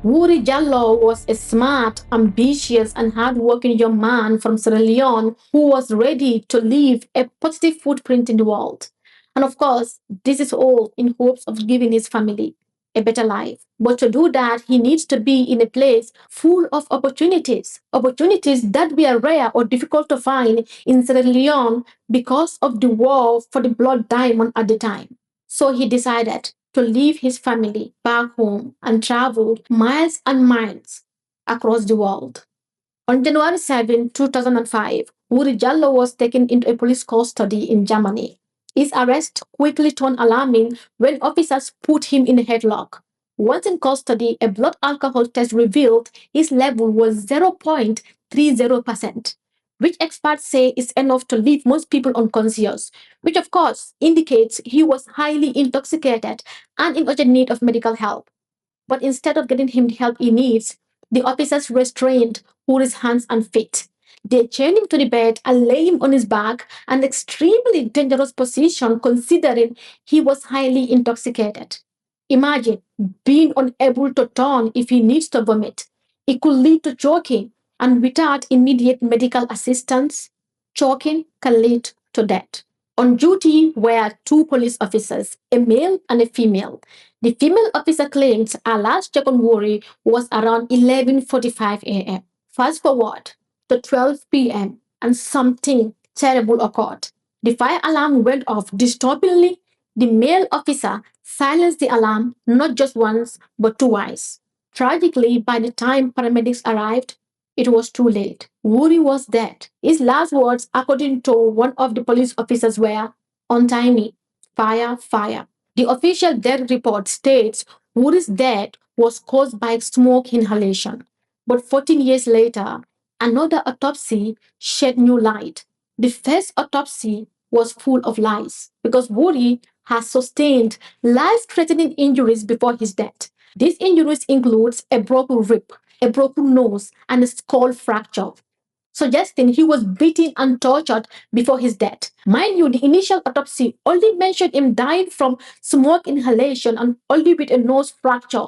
Oury Jalloh was a smart, ambitious, and hardworking young man from Sierra Leone who was ready to leave a positive footprint in the world. And of course, this is all in hopes of giving his family a better life. But to do that, he needs to be in a place full of opportunities, opportunities that were rare or difficult to find in Sierra Leone because of the war for the blood diamond at the time. So he decided to leave his family back home and traveled miles and miles across the world. On January 7, 2005, Oury Jalloh was taken into a police custody in Germany. His arrest quickly turned alarming when officers put him in a headlock. Once in custody, a blood alcohol test revealed his level was 0.30%, which experts say is enough to leave most people unconscious, which of course indicates he was highly intoxicated and in urgent need of medical help. But instead of getting him the help he needs, the officers restrained Uri's hands and feet. They chained him to the bed and lay him on his back, an extremely dangerous position considering he was highly intoxicated. Imagine being unable to turn if he needs to vomit. It could lead to choking, and without immediate medical assistance, choking can lead to death. On duty were two police officers, a male and a female. The female officer claimed her last check on Oury was around 11:45 a.m. Fast forward to 12 p.m. and something terrible occurred. The fire alarm went off disturbingly. The male officer silenced the alarm not just once but twice. Tragically, by the time paramedics arrived, it was too late. Oury was dead. His last words, according to one of the police officers, were, "Untie me. Fire, fire." The official death report states Oury's death was caused by smoke inhalation. But 14 years later, another autopsy shed new light. The first autopsy was full of lies because Oury has sustained life-threatening injuries before his death. These injuries include a broken rib, a broken nose, and a skull fracture, suggesting he was beaten and tortured before his death. Mind you, the initial autopsy only mentioned him dying from smoke inhalation and only with a nose fracture,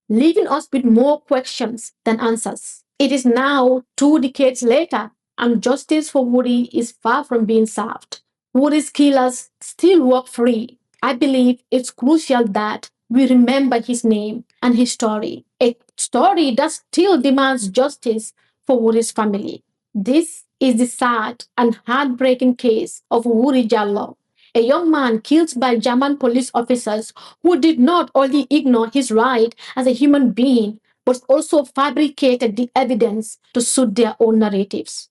leaving us with more questions than answers. It is now 2 decades later, and justice for Oury is far from being served. Oury's killers still walk free. I believe it's crucial that we remember his name and his story, a story that still demands justice for Oury's family. This is the sad and heartbreaking case of Oury Jalloh, a young man killed by German police officers who did not only ignore his right as a human being, but also fabricated the evidence to suit their own narratives.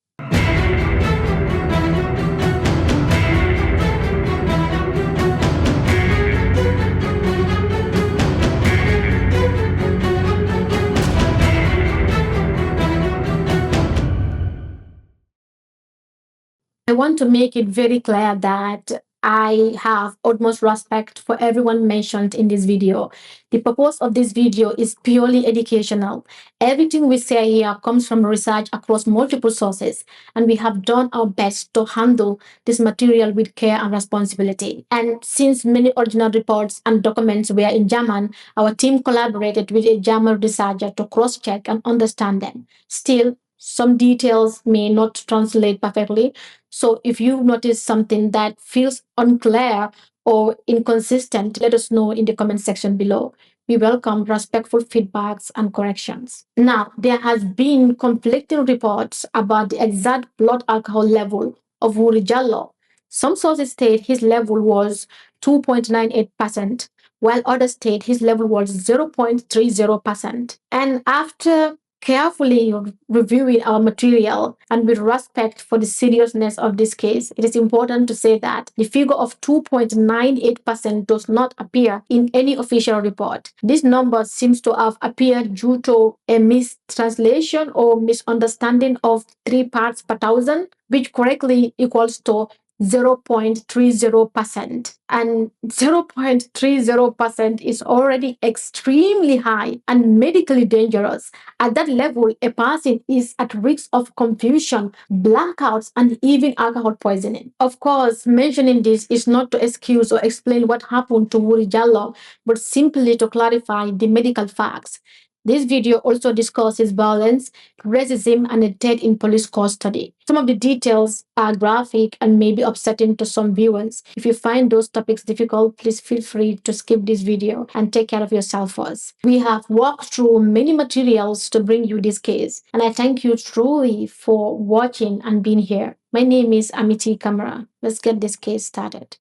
I want to make it very clear that I have utmost respect for everyone mentioned in this video. The purpose of this video is purely educational. Everything we say here comes from research across multiple sources, and we have done our best to handle this material with care and responsibility. And since many original reports and documents were in German, our team collaborated with a German researcher to cross-check and understand them. Still, some details may not translate perfectly, so if you notice something that feels unclear or inconsistent, let us know in the comment section below. We welcome respectful feedbacks and corrections. Now, there has been conflicting reports about the exact blood alcohol level of Oury Jalloh. Some sources state his level was 2.98%, while others state his level was 0.30%. And after carefully reviewing our material and with respect for the seriousness of this case, it is important to say that the figure of 2.98% does not appear in any official report. This number seems to have appeared due to a mistranslation or misunderstanding of 3 parts per thousand, which correctly equals to 0.30%. And 0.30% is already extremely high and medically dangerous. At that level, a person is at risk of confusion, blackouts, and even alcohol poisoning. Of course, mentioning this is not to excuse or explain what happened to Oury Jalloh, but simply to clarify the medical facts. This video also discusses violence, racism, and a death in police custody. Some of the details are graphic and may be upsetting to some viewers. If you find those topics difficult, please feel free to skip this video and take care of yourself first. We have walked through many materials to bring you this case, and I thank you truly for watching and being here. My name is Amity Kamara. Let's get this case started.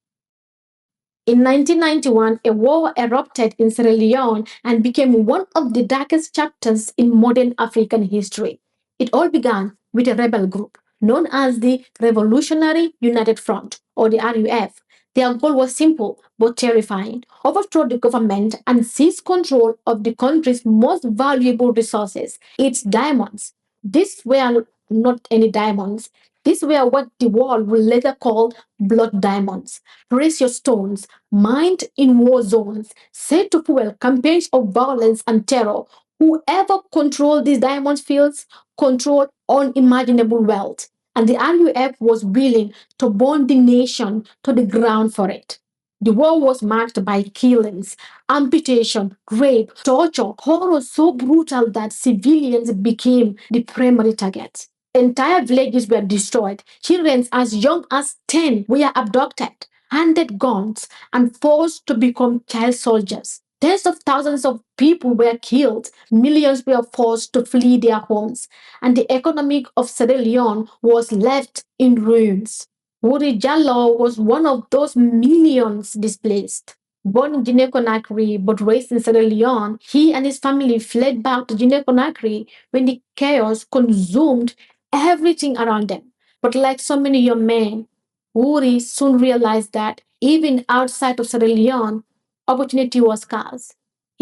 In 1991, a war erupted in Sierra Leone and became one of the darkest chapters in modern African history. It all began with a rebel group known as the Revolutionary United Front, or the RUF. Their goal was simple but terrifying: overthrow the government and seize control of the country's most valuable resources, its diamonds. These were not any diamonds. These were what the world would later call blood diamonds, precious stones mined in war zones, said to fuel campaigns of violence and terror. Whoever controlled these diamond fields controlled unimaginable wealth, and the RUF was willing to burn the nation to the ground for it. The war was marked by killings, amputation, rape, torture, horror so brutal that civilians became the primary targets. Entire villages were destroyed. Children as young as 10 were abducted, handed guns, and forced to become child soldiers. Tens of thousands of people were killed, millions were forced to flee their homes, and the economy of Sierra Leone was left in ruins. Oury Jalloh was one of those millions displaced. Born in Guinea-Conakry but raised in Sierra Leone, he and his family fled back to Guinea-Conakry when the chaos consumed everything around them. But like so many young men, Oury soon realized that even outside of Sierra Leone, opportunity was scarce.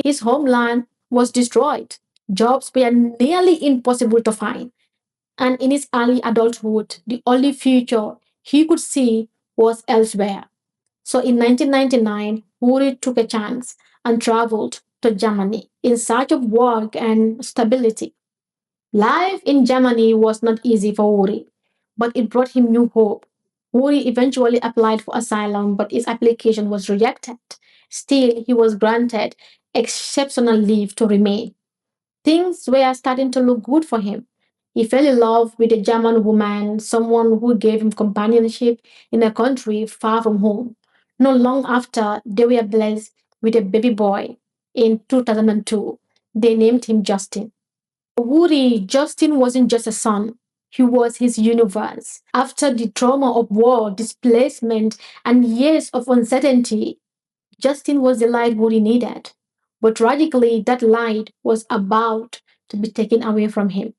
His homeland was destroyed. Jobs were nearly impossible to find. And in his early adulthood, the only future he could see was elsewhere. So in 1999, Oury took a chance and traveled to Germany in search of work and stability. Life in Germany was not easy for Oury, but it brought him new hope. Oury eventually applied for asylum, but his application was rejected. Still, he was granted exceptional leave to remain. Things were starting to look good for him. He fell in love with a German woman, someone who gave him companionship in a country far from home. Not long after, they were blessed with a baby boy in 2002. They named him Justin. Woody, Justin wasn't just a son. He was his universe. After the trauma of war, displacement, and years of uncertainty, Justin was the light Woody needed. But tragically, that light was about to be taken away from him.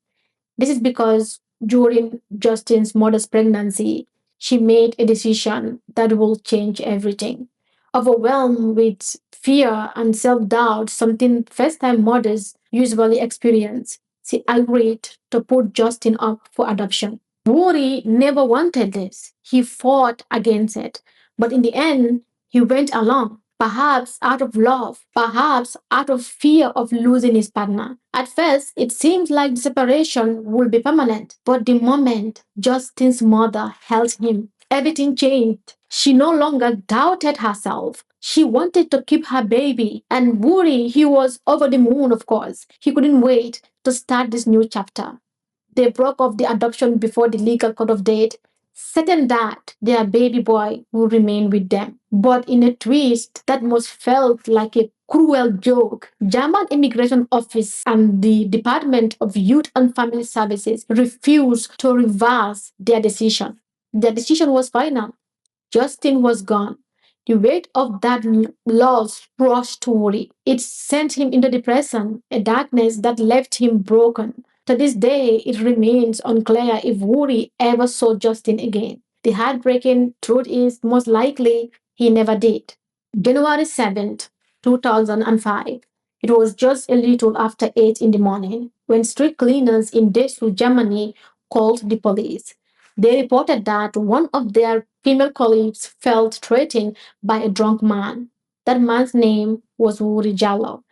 This is because during Justin's mother's pregnancy, she made a decision that will change everything. Overwhelmed with fear and self doubt, something first time mothers usually experience, she agreed to put Justin up for adoption. Woody never wanted this. He fought against it. But in the end, he went along, perhaps out of love, perhaps out of fear of losing his partner. At first, it seemed like the separation would be permanent, but the moment Justin's mother held him, everything changed. She no longer doubted herself. She wanted to keep her baby. And Woody, he was over the moon, of course. He couldn't wait to start this new chapter. They broke off the adoption before the legal cut-off date, certain that their baby boy will remain with them. But in a twist that most felt like a cruel joke, German Immigration Office and the Department of Youth and Family Services refused to reverse their decision. Their decision was final. Justin was gone. The weight of that loss crushed Tori. It sent him into depression, a darkness that left him broken. To this day, it remains unclear if Wuri ever saw Justin again. The heartbreaking truth is, most likely, he never did. January 7th, 2005. It was just a little after 8 in the morning when street cleaners in Dessau, Germany, called the police. They reported that one of their female colleagues felt threatened by a drunk man. That man's name was Oury Jalloh.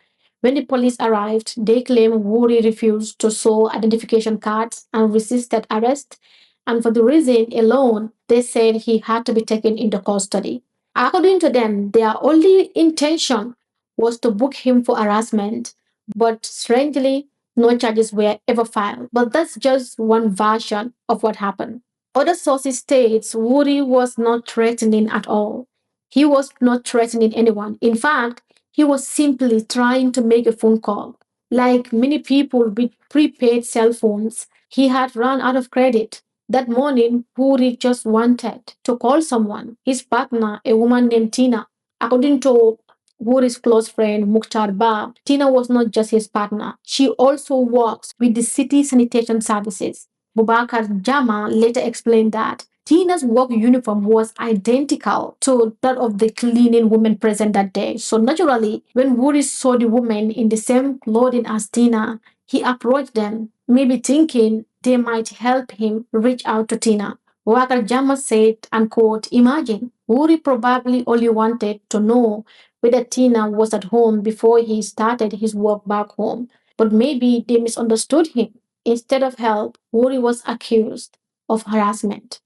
When the police arrived, they claimed Oury refused to show identification cards and resisted arrest, and for the reason alone, they said he had to be taken into custody. According to them, their only intention was to book him for harassment, But strangely, no charges were ever filed. But that's just one version of what happened. Other sources states Woody was not threatening at all. He was not threatening anyone. In fact, he was simply trying to make a phone call. Like many people with prepaid cell phones, he had run out of credit. That morning, Woody just wanted to call someone, his partner, a woman named Tina. According to Woody's close friend Mukhtar Ba, Tina was not just his partner. She also works with the city sanitation services. Bubakar Jama later explained that Tina's work uniform was identical to that of the cleaning woman present that day. So naturally, when Woody saw the woman in the same clothing as Tina, he approached them, maybe thinking they might help him reach out to Tina. Bubakar Jama said, and quote, imagine, Woody probably only wanted to know whether Tina was at home before he started his work back home. But maybe they misunderstood him. Instead of help, Wuri was accused of harassment.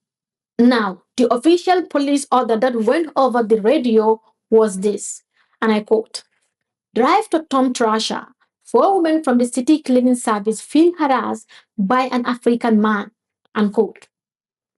Now, the official police order that went over the radio was this, and I quote, drive to Tom Trasher. Four women from the city cleaning service feel harassed by an African man, unquote.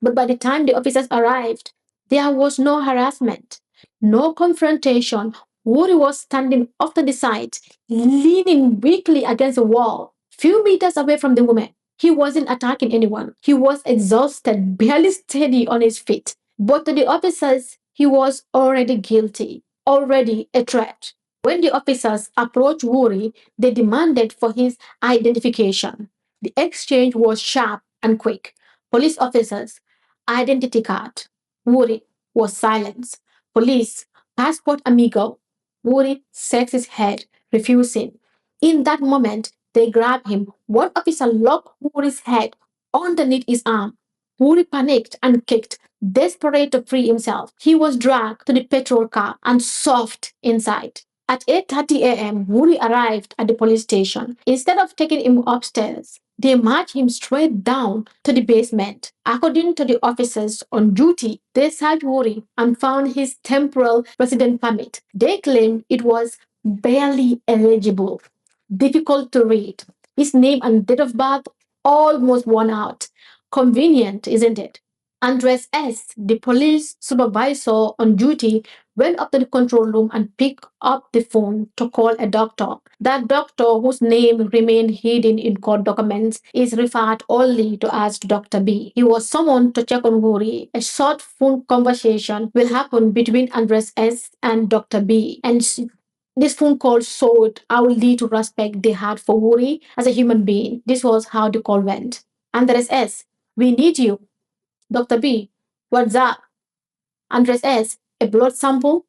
But by the time the officers arrived, there was no harassment, no confrontation. Woody was standing off to the side, leaning weakly against a wall, few meters away from the woman. He wasn't attacking anyone. He was exhausted, barely steady on his feet. But to the officers, he was already guilty, already a threat. When the officers approached Woody, they demanded for his identification. The exchange was sharp and quick. Police officers identity card. Woody was silenced. Police, passport amigo. Woody shakes his head, refusing. In that moment, they grab him. One officer locked Woody's head underneath his arm. Woody panicked and kicked, desperate to free himself. He was dragged to the patrol car and shoved inside. At 8:30 a.m., Woody arrived at the police station. Instead of taking him upstairs, they marched him straight down to the basement. According to the officers on duty, they searched Woody and found his temporal resident permit. They claimed it was barely eligible, difficult to read. His name and date of birth almost worn out. Convenient, isn't it? Andres S., the police supervisor on duty, went up to the control room and picked up the phone to call a doctor. That doctor, whose name remained hidden in court documents, is referred only to as Dr. B. He was summoned to check on Wuri. A short phone conversation will happen between Andres S. and Dr. B. And this phone call showed how little respect they had for Wuri as a human being. This was how the call went. Andres S., we need you. Dr. B, what's up? Andres S, a blood sample?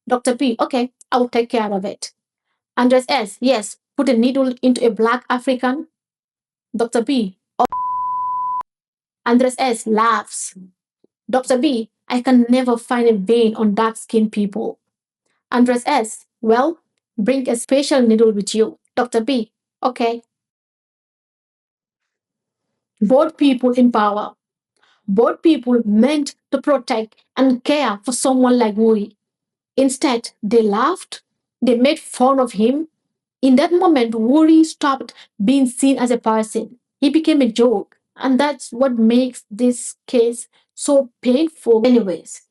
Dr. B, okay, I'll take care of it. Andres S, yes, put a needle into a black African. Dr. B, oh. Andres S laughs. Dr. B, I can never find a vein on dark skinned people. Andres S, well, bring a special needle with you. Dr. B, okay. Both people in power. Both people meant to protect and care for someone like Wuri. Instead, they laughed, they made fun of him. In that moment, Wuri stopped being seen as a person. He became a joke. And that's what makes this case so painful. Anyways,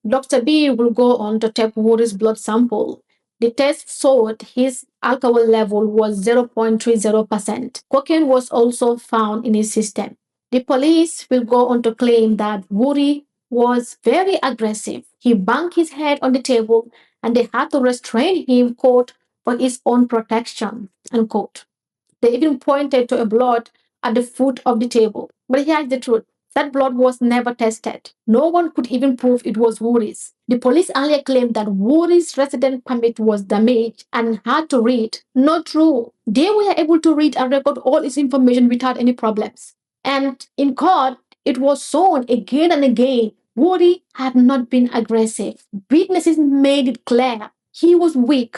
Dr. B will go on to take Wuri's blood sample. The test showed his alcohol level was 0.30%. Cocaine was also found in his system. The police will go on to claim that Wuri was very aggressive. He banged his head on the table and they had to restrain him, quote, for his own protection, unquote. They even pointed to a blood at the foot of the table. But here's the truth. That blood was never tested. No one could even prove it was Wuri's. The police earlier claimed that Wuri's resident permit was damaged and had to read. Not true. They were able to read and record all his information without any problems. And in court, it was shown again and again Wuri had not been aggressive. Witnesses made it clear he was weak,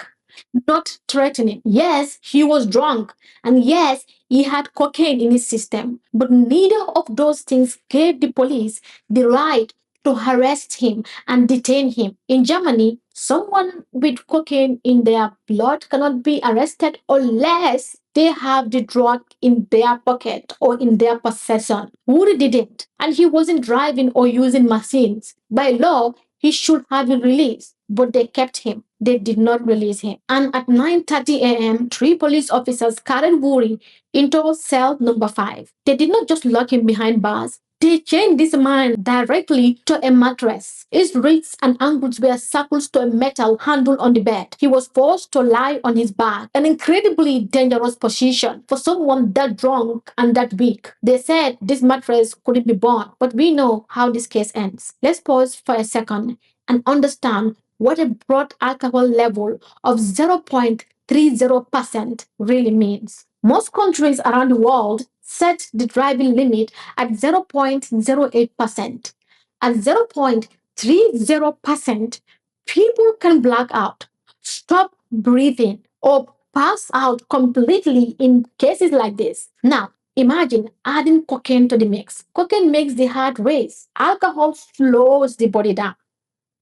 not threatening. Yes, he was drunk, and yes, he had cocaine in his system, but neither of those things gave the police the right to arrest him and detain him. In Germany, someone with cocaine in their blood cannot be arrested unless they have the drug in their pocket or in their possession. Uri didn't, and he wasn't driving or using machines. By law, he should have been released, but they kept him. They did not release him. And at 9:30 a.m., three police officers carried Uri into cell number 5. They did not just lock him behind bars. They chained this man directly to a mattress. His wrists and ankles were shackled to a metal handle on the bed. He was forced to lie on his back, an incredibly dangerous position for someone that drunk and that weak. They said this mattress couldn't be burned, but we know how this case ends. Let's pause for a second and understand what a broad alcohol level of 0.30% really means. Most countries around the world set the driving limit at 0.08%. At 0.30%, people can black out, stop breathing, or pass out completely in cases like this. Now, imagine adding cocaine to the mix. Cocaine makes the heart race. Alcohol slows the body down.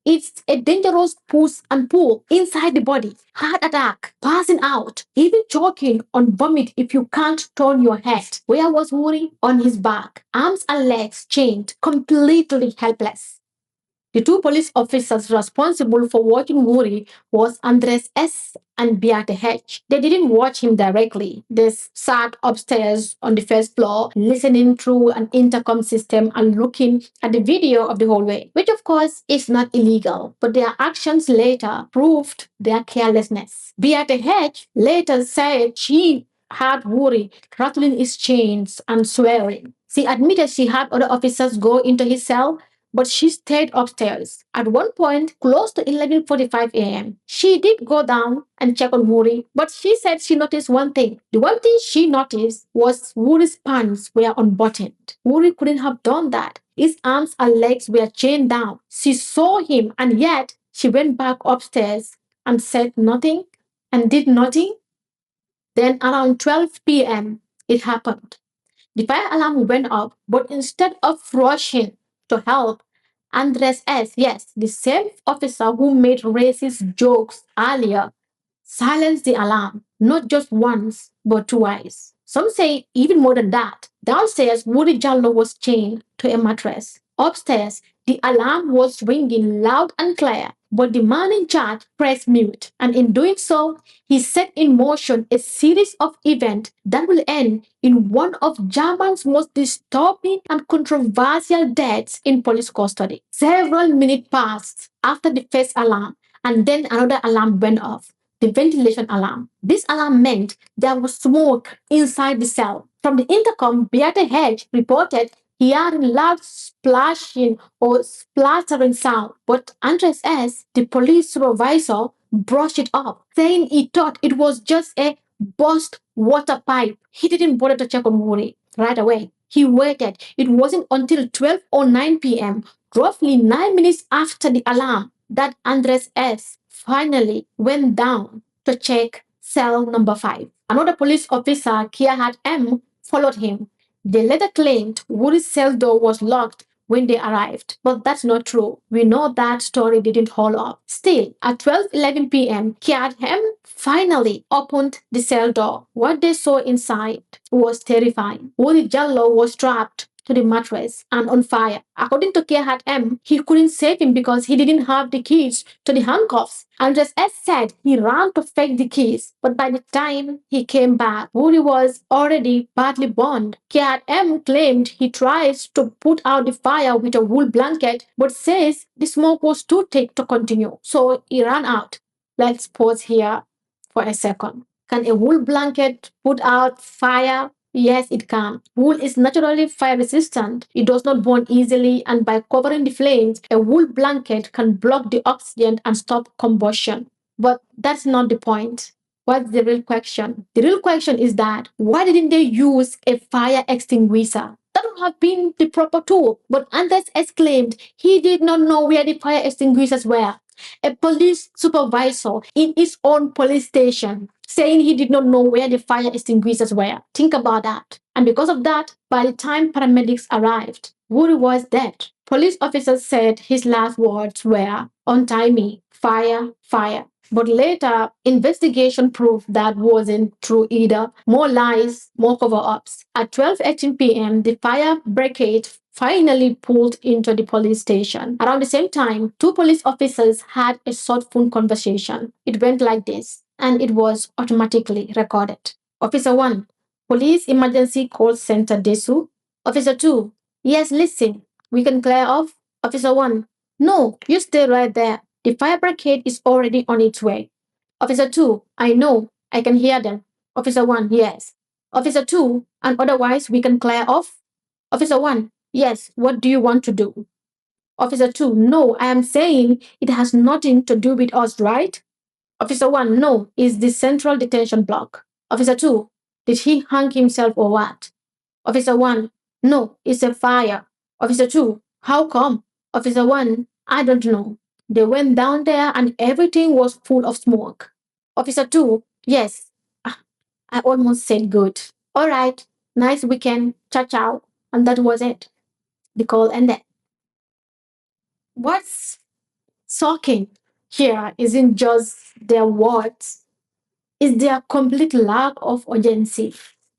It's a dangerous push and pull inside the body. Heart attack, passing out, even choking on vomit if you can't turn your head. Where was Woody? On his back, arms and legs chained, completely helpless. The two police officers responsible for watching Woody was Andres S. and Beate H. They didn't watch him directly. They sat upstairs on the first floor, listening through an intercom system and looking at the video of the whole way, which of course is not illegal, but their actions later proved their carelessness. Beate H. later said she had Woody rattling his chains and swearing. She admitted she had other officers go into his cell, but she stayed upstairs. At one point, close to 11:45 a.m., she did go down and check on Wuri, but she said she noticed one thing. The one thing she noticed was Wuri's pants were unbuttoned. Wuri couldn't have done that. His arms and legs were chained down. She saw him, and yet she went back upstairs and said nothing and did nothing. Then around 12 p.m., it happened. The fire alarm went off, but instead of rushing to help, Andres S., yes, the same officer who made racist jokes earlier, silenced the alarm, not just once, but twice. Some say even more than that. Downstairs, Oury Jalloh was chained to a mattress. Upstairs, the alarm was ringing loud and clear, but the man in charge pressed mute, and in doing so, he set in motion a series of events that will end in one of Germany's most disturbing and controversial deaths in police custody. Several minutes passed after the first alarm, and then another alarm went off, the ventilation alarm. This alarm meant there was smoke inside the cell. From the intercom, Beate Hedge reported hearing loud splashing or splattering sound, but Andres S., the police supervisor, brushed it off, saying he thought it was just a burst water pipe. He didn't bother to check on Wuri right away. He waited. It wasn't until 12:09 p.m., roughly 9 minutes after the alarm, that Andres S. finally went down to check cell number 5. Another police officer, Kiahat M., followed him. They later claimed Woody's cell door was locked when they arrived, but that's not true. We know that story didn't hold up. Still, at 12:11 p.m., Kiat M finally opened the cell door. What they saw inside was terrifying. Oury Jalloh was trapped to the mattress and on fire. According to Kehat M, he couldn't save him because he didn't have the keys to the handcuffs. Andres S said he ran to fetch the keys, but by the time he came back, Woody was already badly burned. Kehat M claimed he tried to put out the fire with a wool blanket, but says the smoke was too thick to continue, so he ran out. Let's pause here for a second. Can a wool blanket put out fire? Yes, it can. Wool is naturally fire resistant. It does not burn easily, and by covering the flames, a wool blanket can block the oxygen and stop combustion. But that's not the point. What's the real question? The real question is that why didn't they use a fire extinguisher? That would have been the proper tool. But Anders exclaimed he did not know where the fire extinguishers were. A police supervisor in his own police station saying he did not know where the fire extinguishers were. Think about that. And because of that, by the time paramedics arrived, Woody was dead. Police officers said his last words were, "Untie me, fire, fire." But later, investigation proved that wasn't true either. More lies, more cover-ups. At 12:18 p.m., the fire brigade finally pulled into the police station. Around the same time, two police officers had a short phone conversation. It went like this, and it was automatically recorded. Officer 1, Police Emergency Call Center Desu. Officer 2, yes, listen, we can clear off. Officer 1, no, you stay right there. The fire brigade is already on its way. Officer 2, I know, I can hear them. Officer 1, yes. Officer 2, and otherwise we can clear off. Officer 1, yes, what do you want to do? Officer 2, no, I am saying it has nothing to do with us, right? Officer 1, no, it's the central detention block. Officer 2, did he hang himself or what? Officer 1, no, it's a fire. Officer 2, how come? Officer 1, I don't know. They went down there and everything was full of smoke. Officer 2, yes. I almost said good. All right, nice weekend. Ciao, ciao. And that was it. The call ended. What's shocking here isn't just their words, it's their complete lack of urgency.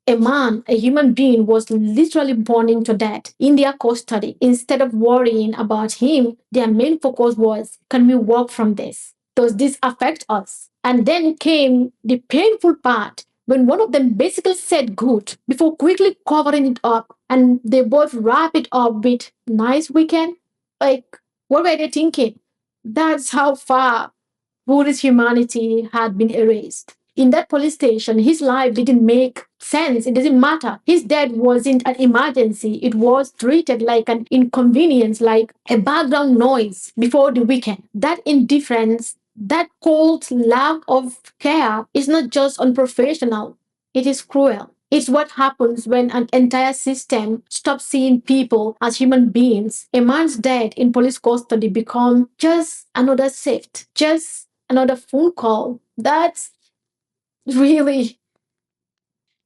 A man, a human being, was literally burning to death in their custody. Instead of worrying about him, their main focus was, can we work from this? Does this affect us? And then came the painful part when one of them basically said good before quickly covering it up, and they both wrap it up with nice weekend. Like, what were they thinking? That's how far Buddhist humanity had been erased. In that police station, his life didn't make sense. It doesn't matter. His death wasn't an emergency. It was treated like an inconvenience, like a background noise before the weekend. That indifference, that cold lack of care is not just unprofessional, it is cruel. It's what happens when an entire system stops seeing people as human beings. A man's death in police custody become just another shift, just another phone call. That's really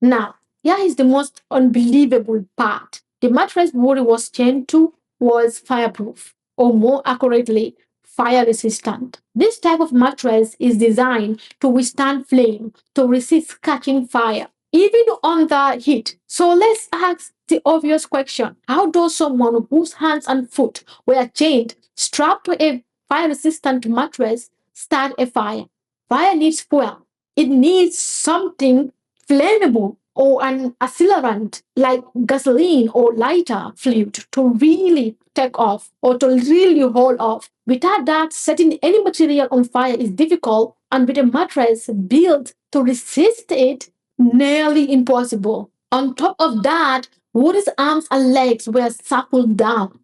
now. Here is the most unbelievable part. The mattress Wuri was chained to was fireproof, or more accurately, fire resistant. This type of mattress is designed to withstand flame, to resist catching fire, even under heat. So let's ask the obvious question. How does someone whose hands and foot were chained, strapped to a fire resistant mattress, start a fire? Fire needs fuel. It needs something flammable or an accelerant like gasoline or lighter fluid to really take off or to really hold off. Without that, setting any material on fire is difficult, and with a mattress built to resist it, nearly impossible. On top of that, Woody's arms and legs were shackled down.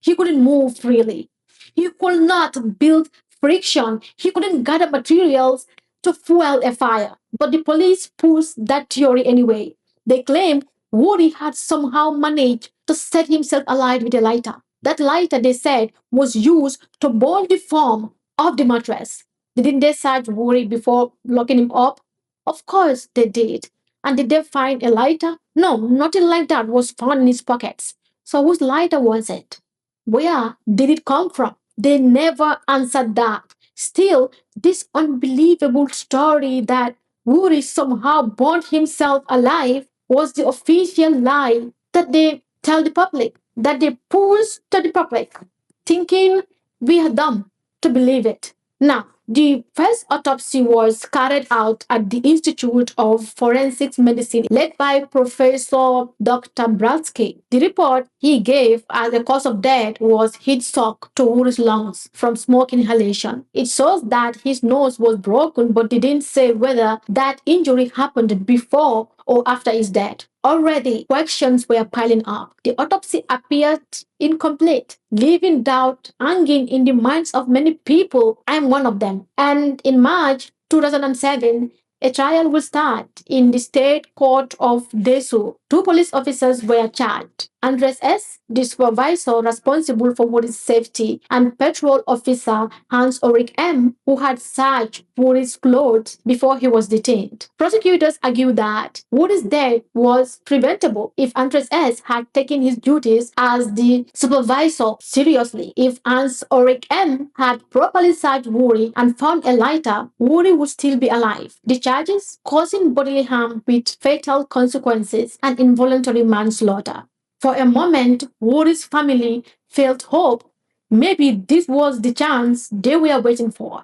He couldn't move freely. He could not build friction. He couldn't gather materials to fuel a fire. But the police pushed that theory anyway. They claimed Woody had somehow managed to set himself alight with a lighter. That lighter, they said, was used to burn the foam of the mattress. Didn't they search Woody before locking him up? Of course they did. And did they find a lighter? No, nothing like that was found in his pockets. So whose lighter was it? Where did it come from? They never answered that. Still, this unbelievable story that Woody somehow burned himself alive was the official lie that they tell the public, that they push to the public, thinking we are dumb to believe it. Now, the first autopsy was carried out at the Institute of Forensic Medicine, led by Professor Dr. Bradsky. The report he gave as the cause of death was heat shock to Woods' lungs from smoke inhalation. It shows that his nose was broken, but didn't say whether that injury happened before or after his death. Already, questions were piling up. The autopsy appeared incomplete, leaving doubt hanging in the minds of many people. I'm one of them. And in March 2007, a trial will start in the state court of Desu. Two police officers were charged. Andres S., the supervisor responsible for Woody's safety, and patrol officer Hans Ulrich M., who had searched Woody's clothes before he was detained. Prosecutors argue that Woody's death was preventable if Andres S. had taken his duties as the supervisor seriously. If Hans Ulrich M. had properly searched Woody and found a lighter, Woody would still be alive. The charges causing bodily harm with fatal consequences and involuntary manslaughter. For a moment, Woody's family felt hope. Maybe this was the chance they were waiting for,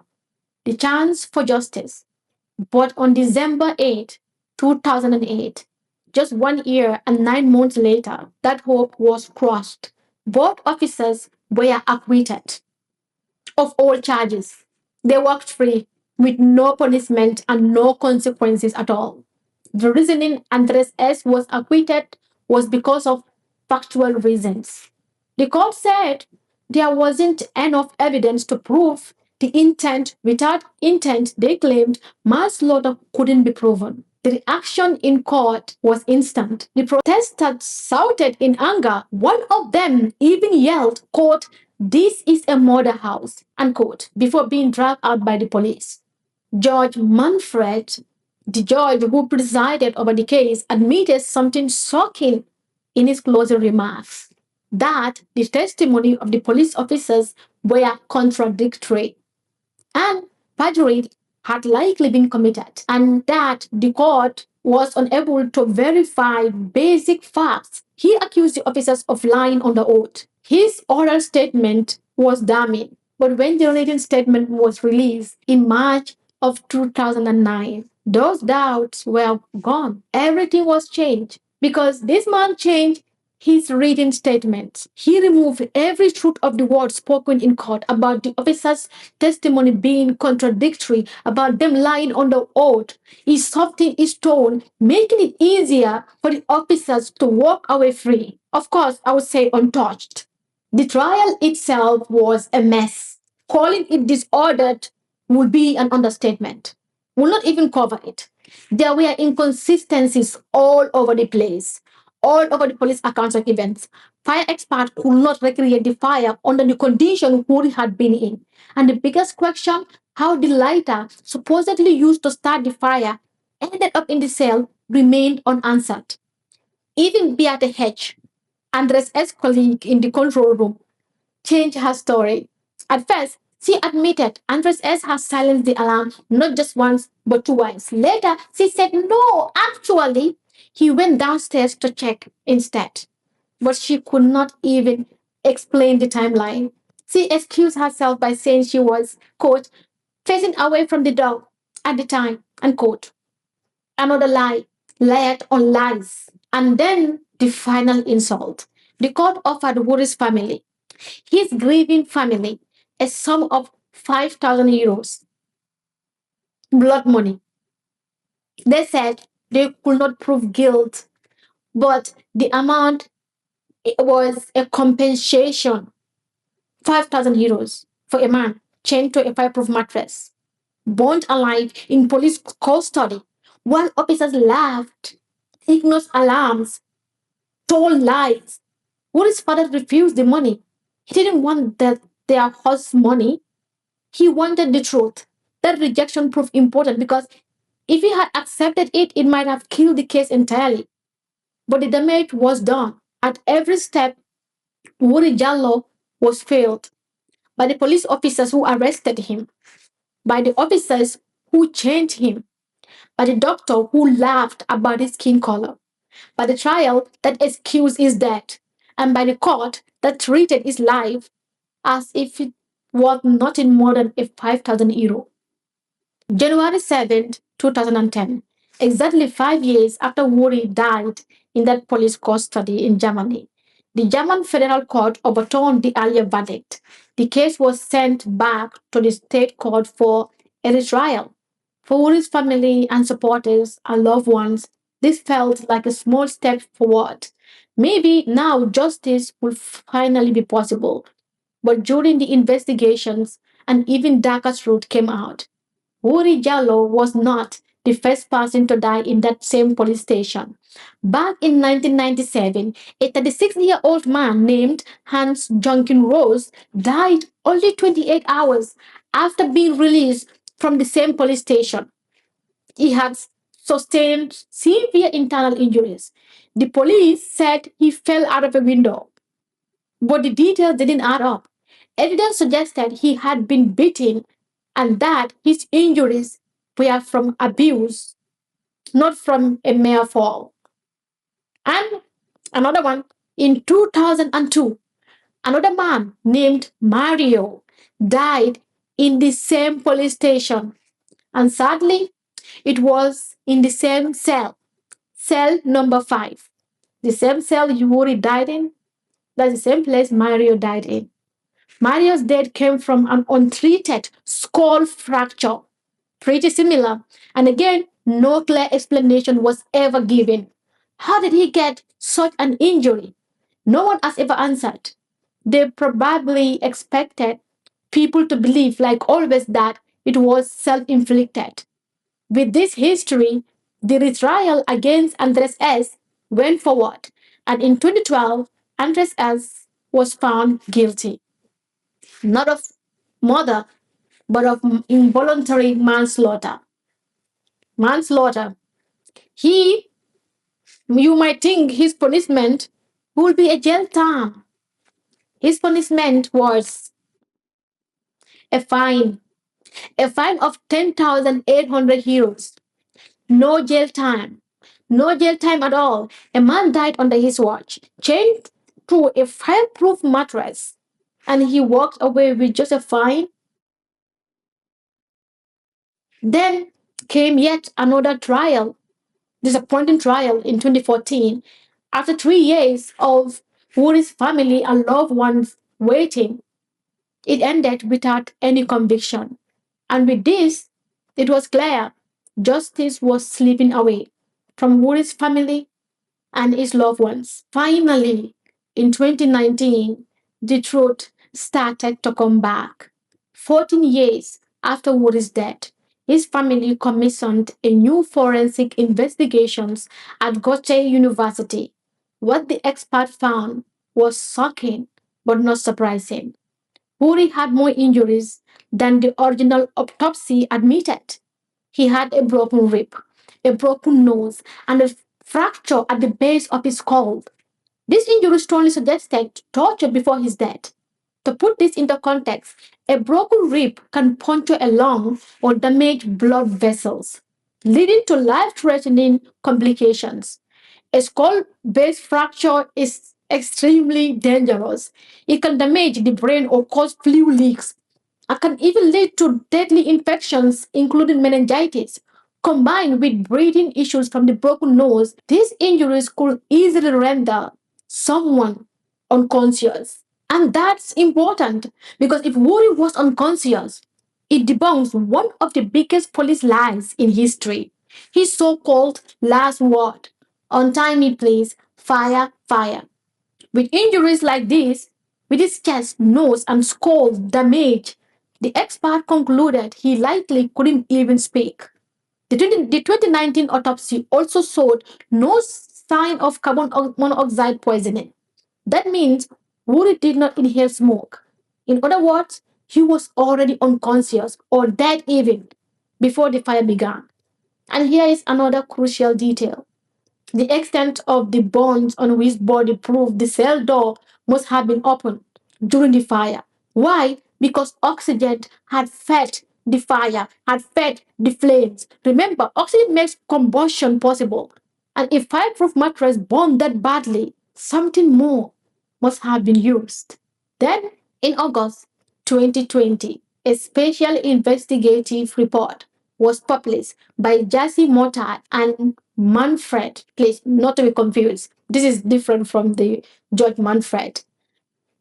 the chance for justice. But on December 8, 2008, just 1 year and 9 months later, that hope was crushed. Both officers were acquitted of all charges. They walked free with no punishment and no consequences at all. The reasoning Andres S. was acquitted was because of factual reasons. The court said there wasn't enough evidence to prove the intent. Without intent, they claimed manslaughter couldn't be proven. The reaction in court was instant. The protesters shouted in anger. One of them even yelled, quote, "This is a murder house," unquote, before being dragged out by the police. Judge Manfred, the judge who presided over the case, admitted something shocking in his closing remarks, that the testimony of the police officers were contradictory and perjury had likely been committed, and that the court was unable to verify basic facts. He accused the officers of lying on the oath. His oral statement was damning, but when the written statement was released in March of 2009, those doubts were gone. Everything was changed because this man changed his written statements. He removed every truth of the words spoken in court about the officers' testimony being contradictory, about them lying on the oath. He softened his tone, making it easier for the officers to walk away free. Of course, I would say untouched. The trial itself was a mess. Calling it disordered would be an understatement. Will not even cover it. There were inconsistencies all over the place, all over the police accounts of events. Fire experts could not recreate the fire under the condition Woody had been in. And the biggest question, how the lighter supposedly used to start the fire ended up in the cell, remained unanswered. Even Beate H., Andres' ex-colleague in the control room, changed her story. At first, she admitted Andres S. had silenced the alarm not just once but twice. Later, she said no, actually, he went downstairs to check instead. But she could not even explain the timeline. She excused herself by saying she was, quote, facing away from the door at the time, unquote. Another lie, layered on lies. And then the final insult. The court offered Woody's family, his grieving family, a sum of 5,000 euros, blood money. They said they could not prove guilt, but the amount was a compensation, 5,000 euros for a man chained to a fireproof mattress, burnt alive in police custody, while officers laughed, ignored alarms, told lies. Woody's father refused the money. He didn't want their horse money. He wanted the truth. That rejection proved important because if he had accepted it, it might have killed the case entirely. But the damage was done. At every step, Oury Jalloh was failed by the police officers who arrested him, by the officers who chained him, by the doctor who laughed about his skin color, by the trial that excused his death, and by the court that treated his life as if it was nothing more than a 5,000 euro. January 7th, 2010, exactly 5 years after Wuri died in that police custody in Germany, the German federal court overturned the earlier verdict. The case was sent back to the state court for a retrial. For Wuri's family and supporters and loved ones, this felt like a small step forward. Maybe now justice will finally be possible. But during the investigations, an even darker truth came out. Oury Jalloh was not the first person to die in that same police station. Back in 1997, a 36-year-old man named Hans Junkin Rose died only 28 hours after being released from the same police station. He had sustained severe internal injuries. The police said he fell out of a window, but the details didn't add up. Evidence suggested he had been beaten and that his injuries were from abuse, not from a mere fall. And another one, in 2002, another man named Mario died in the same police station. And sadly, it was in the same cell, cell number 5. The same cell Yuri died in, that's the same place Mario died in. Mario's death came from an untreated skull fracture, pretty similar. And again, no clear explanation was ever given. How did he get such an injury? No one has ever answered. They probably expected people to believe, like always, that it was self inflicted. With this history, the retrial against Andres S. went forward, and in 2012, Andres S. was found guilty, not of murder, but of involuntary manslaughter. Manslaughter. He, you might think his punishment would be a jail term. His punishment was a fine, a fine of 10,800 euros. No jail time. No jail time at all. A man died under his watch, chained to a fireproof mattress, and he walked away with just a fine. Then came yet another trial, disappointing trial in 2014. After 3 years of Woody's family and loved ones waiting, it ended without any conviction. And with this, it was clear justice was slipping away from Woody's family and his loved ones. Finally, in 2019, the truth started to come back. 14 years after Woody's death, his family commissioned a new forensic investigations at Goethe University. What the expert found was shocking but not surprising. Woody had more injuries than the original autopsy admitted. He had a broken rib, a broken nose, and a fracture at the base of his skull. This injury strongly suggested torture before his death. To put this into context, a broken rib can puncture a lung or damage blood vessels, leading to life threatening complications. A skull base fracture is extremely dangerous. It can damage the brain or cause fluid leaks and can even lead to deadly infections, including meningitis. Combined with breathing issues from the broken nose, these injuries could easily render someone unconscious. And that's important because if Woody was unconscious, it debunks one of the biggest police lies in history. His so called last word, untimely please, fire, fire. With injuries like this, with his chest, nose, and skull damaged, the expert concluded he likely couldn't even speak. The 2019 autopsy also showed no sign of carbon monoxide poisoning. That means Woody did not inhale smoke. In other words, he was already unconscious or dead even before the fire began. And here is another crucial detail. The extent of the burns on his body proved the cell door must have been opened during the fire. Why? Because oxygen had fed the fire, had fed the flames. Remember, oxygen makes combustion possible. And if fireproof mattress burned that badly, something more must have been used. Then, in August 2020, a special investigative report was published by Jesse Motta and Manfred. Please, not to be confused. This is different from the George Manfred.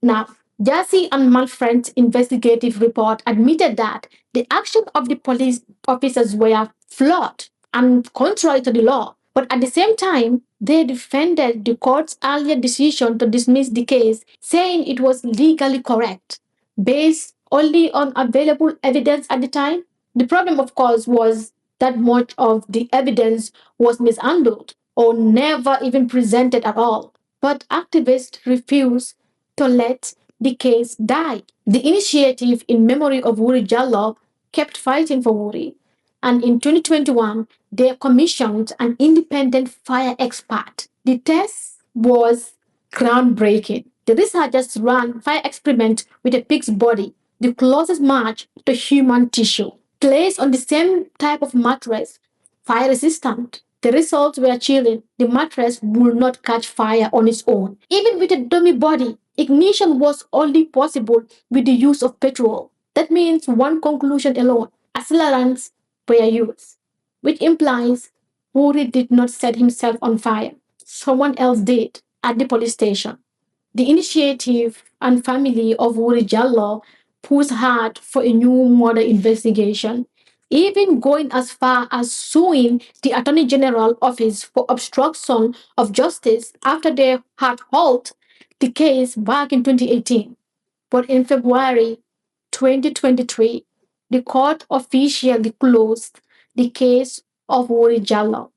Now, Jassy and Manfred's investigative report admitted that the action of the police officers were flawed and contrary to the law. But at the same time, they defended the court's earlier decision to dismiss the case, saying it was legally correct, based only on available evidence at the time. The problem, of course, was that much of the evidence was mishandled or never even presented at all. But activists refused to let the case die. The initiative in memory of Oury Jalloh kept fighting for Oury, and in 2021, they commissioned an independent fire expert. The test was groundbreaking. The researchers ran fire experiment with a pig's body, the closest match to human tissue, placed on the same type of mattress, fire resistant. The results were chilling. The mattress would not catch fire on its own. Even with a dummy body, ignition was only possible with the use of petrol. That means one conclusion alone: accelerants were used, which implies Puri did not set himself on fire. Someone else did at the police station. The initiative and family of Oury Jalloh pushed hard for a new murder investigation, even going as far as suing the Attorney General Office for obstruction of justice after they had halted the case back in 2018. But in February 2023, the court officially closed the case of Oury Jalloh.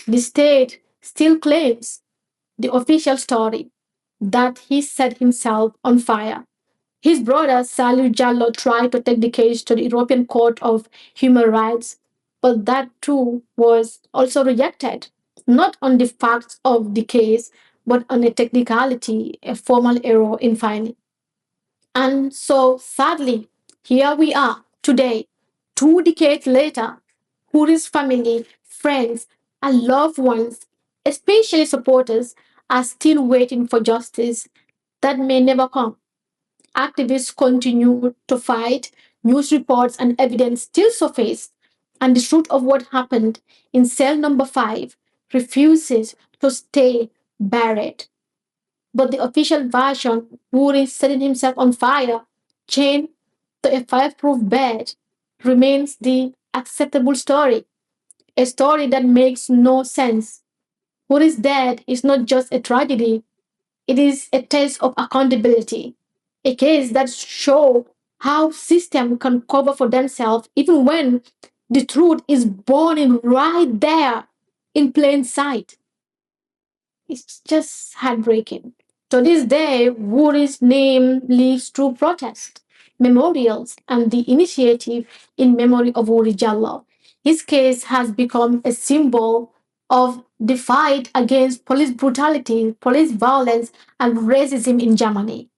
The state still claims the official story that he set himself on fire. His brother Salih Jalloh tried to take the case to the European Court of Human Rights, but that too was also rejected, not on the facts of the case, but on a technicality, a formal error in filing. And so, sadly, here we are today, 2 decades later. Huri's family, friends, and loved ones, especially supporters, are still waiting for justice that may never come. Activists continue to fight, news reports and evidence still surface, and the truth of what happened in cell number 5 refuses to stay buried. But the official version, Wuri setting himself on fire, chained to a fireproof bed, remains the acceptable story, a story that makes no sense. Wuri's death is not just a tragedy, it is a test of accountability, a case that shows how systems can cover for themselves even when the truth is burning right there in plain sight. It's just heartbreaking. To this day, Wuri's name lives through protest, memorials, and the initiative in memory of Oury Jalloh. His case has become a symbol of the fight against police brutality, police violence, and racism in Germany.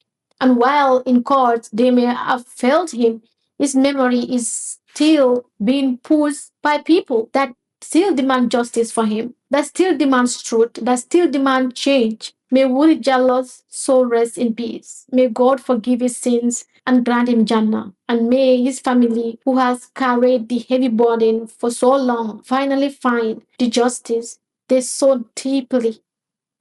And while in court they may have failed him, his memory is still being pushed by people that still demand justice for him, that still demands truth, that still demand change. May Wuri Jalloh's soul rest in peace. May God forgive his sins and grant him Jannah. And may his family, who has carried the heavy burden for so long, finally find the justice they so deeply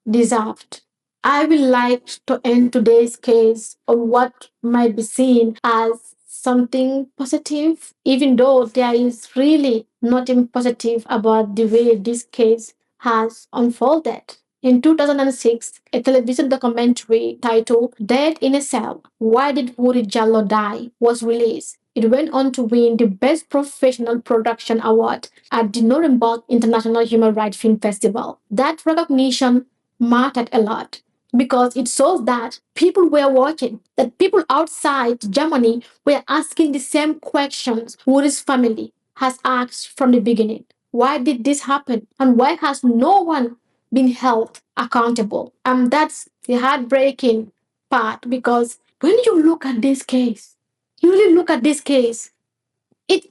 deserved. I would like to end today's case on what might be seen as something positive, even though there is really nothing positive about the way this case has unfolded. In 2006, a television documentary titled Dead in a Cell: Why Did Oury Jalloh Die was released. It went on to win the Best Professional Production Award at the Nuremberg International Human Rights Film Festival. That recognition mattered a lot because it shows that people were watching, that people outside Germany were asking the same questions Wuri's family has asked from the beginning. Why did this happen? And why has no one been held accountable? And that's the heartbreaking part because when you look at this case, you really look at this case, it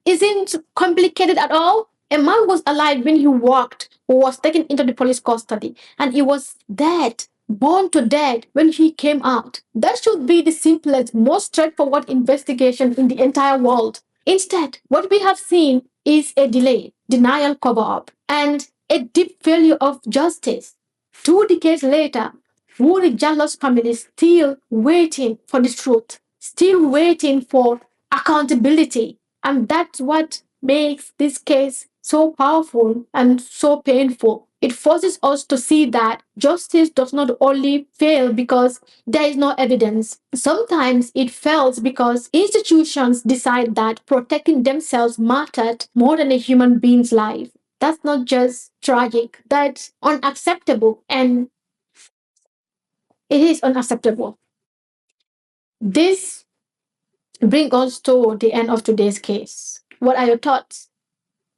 isn't complicated at all. A man was alive when he walked, was taken into the police custody, and he was dead, born to death when he came out. That should be the simplest, most straightforward investigation in the entire world. Instead, what we have seen is a delay, denial, cover up, and a deep failure of justice. 2 decades later, Oury Jalloh's family is still waiting for the truth, still waiting for accountability. And that's what makes this case so powerful and so painful. It forces us to see that justice does not only fail because there is no evidence. Sometimes it fails because institutions decide that protecting themselves mattered more than a human being's life. That's not just tragic, that's unacceptable. And it is unacceptable. This brings us to the end of today's case. What are your thoughts?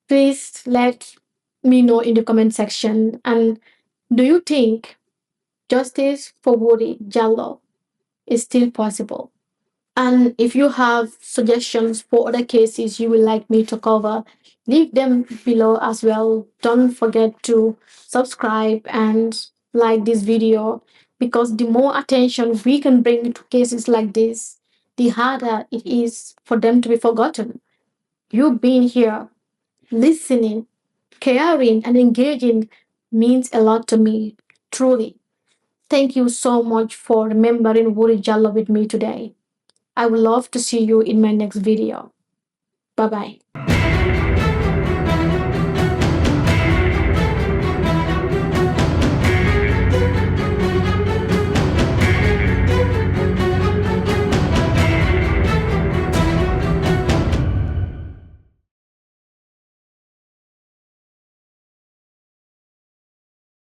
Please let me know in the comment section. And do you think justice for Oury Jalloh is still possible? And if you have suggestions for other cases you would like me to cover, leave them below as well. Don't forget to subscribe and like this video, because the more attention we can bring to cases like this, the harder it is for them to be forgotten. You being here, listening, caring, and engaging means a lot to me, truly. Thank you so much for remembering Oury Jalloh with me today. I would love to see you in my next video. Bye bye.